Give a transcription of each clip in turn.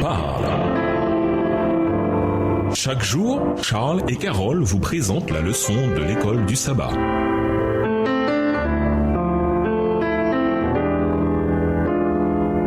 parle. Chaque jour, Charles et Carole vous présentent la leçon de l'école du sabbat.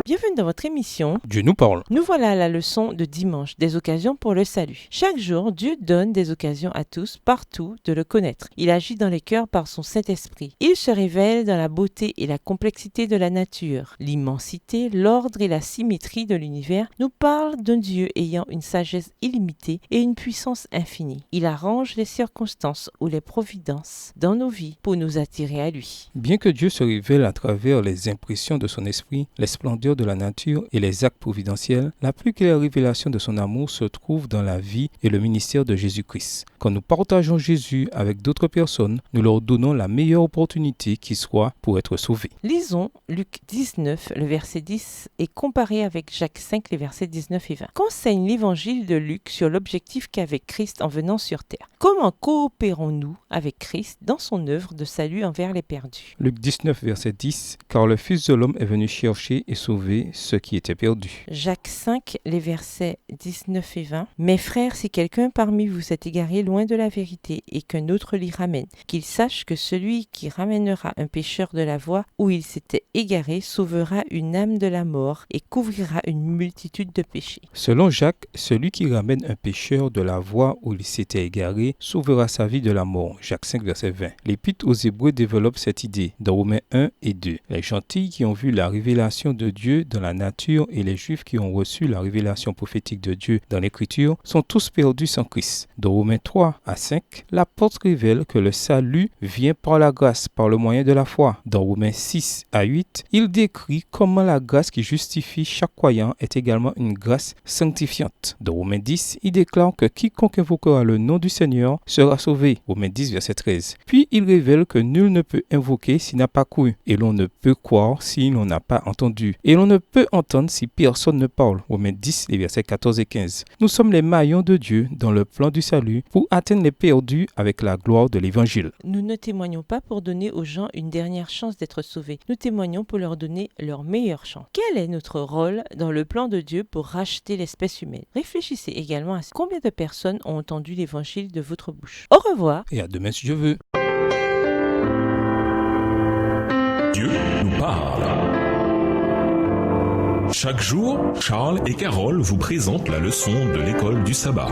Bienvenue dans votre émission Dieu nous parle. Nous voilà à la leçon de dimanche, des occasions pour le salut. Chaque jour, Dieu donne des occasions à tous, partout, de le connaître. Il agit dans les cœurs par son Saint-Esprit. Il se révèle dans la beauté et la complexité de la nature. L'immensité, l'ordre et la symétrie de l'univers nous parlent d'un Dieu ayant une sagesse illimitée et une puissance infinie. Il arrange les circonstances ou les providences dans nos vies pour nous attirer à lui. Bien que Dieu se révèle à travers les impressions de son esprit, les splendeurs de la nature et les actes providentiels, la plus claire révélation de son amour se trouve dans la vie et le ministère de Jésus-Christ. Quand nous partageons Jésus avec d'autres personnes, nous leur donnons la meilleure opportunité qui soit pour être sauvés. Lisons Luc 19, le verset 10, et comparé avec Jacques 5, les versets 19 et 20. Qu'enseigne l'évangile de Luc sur l'objectif qu'avait Christ en venant sur terre? Comment coopérons-nous avec Christ dans son œuvre de salut envers les perdus? Luc 19, verset 10, « Car le Fils de l'homme est venu chercher et sauver ceux qui étaient perdus. » Jacques 5, les versets 19 et 20. « Mes frères, si quelqu'un parmi vous s'est égaré loin de la vérité et qu'un autre l'y ramène, qu'il sache que celui qui ramènera un pécheur de la voie où il s'était égaré sauvera une âme de la mort et couvrira une multitude de péchés. » Selon Jacques, celui qui ramène un pécheur de la voie où il s'était égaré sauvera sa vie de la mort. Jacques 5, verset 20. L'Épître aux Hébreux développe cette idée dans Romains 1 et 2. Les gentils qui ont vu la révélation de Dieu dans la nature et les Juifs qui ont reçu la révélation prophétique de Dieu dans l'Écriture sont tous perdus sans Christ. Dans Romains 3 à 5, l'apôtre révèle que le salut vient par la grâce, par le moyen de la foi. Dans Romains 6 à 8, il décrit comment la grâce qui justifie chaque croyant est également une grâce sanctifiante. Dans Romains 10, il déclare que quiconque invoquera le nom du Seigneur sera sauvé. Romains 10, verset 13. Puis il révèle que nul ne peut invoquer s'il n'a pas cru, et l'on ne peut croire si l'on n'a pas entendu, et l'on ne peut entendre si personne ne parle. Romains 10, les versets 14 et 15. Nous sommes les maillons de Dieu dans le plan du salut pour atteindre les perdus avec la gloire de l'Évangile. Nous ne témoignons pas pour donner aux gens une dernière chance d'être sauvés. Nous témoignons pour leur donner leur meilleure chance. Quel est notre rôle dans le plan de Dieu pour racheter l'espèce humaine? Réfléchissez également à combien de personnes ont entendu l'Évangile de votre bouche. Au revoir. Et à demain si Dieu veut. Dieu nous parle. Chaque jour, Charles et Carole vous présentent la leçon de l'école du sabbat.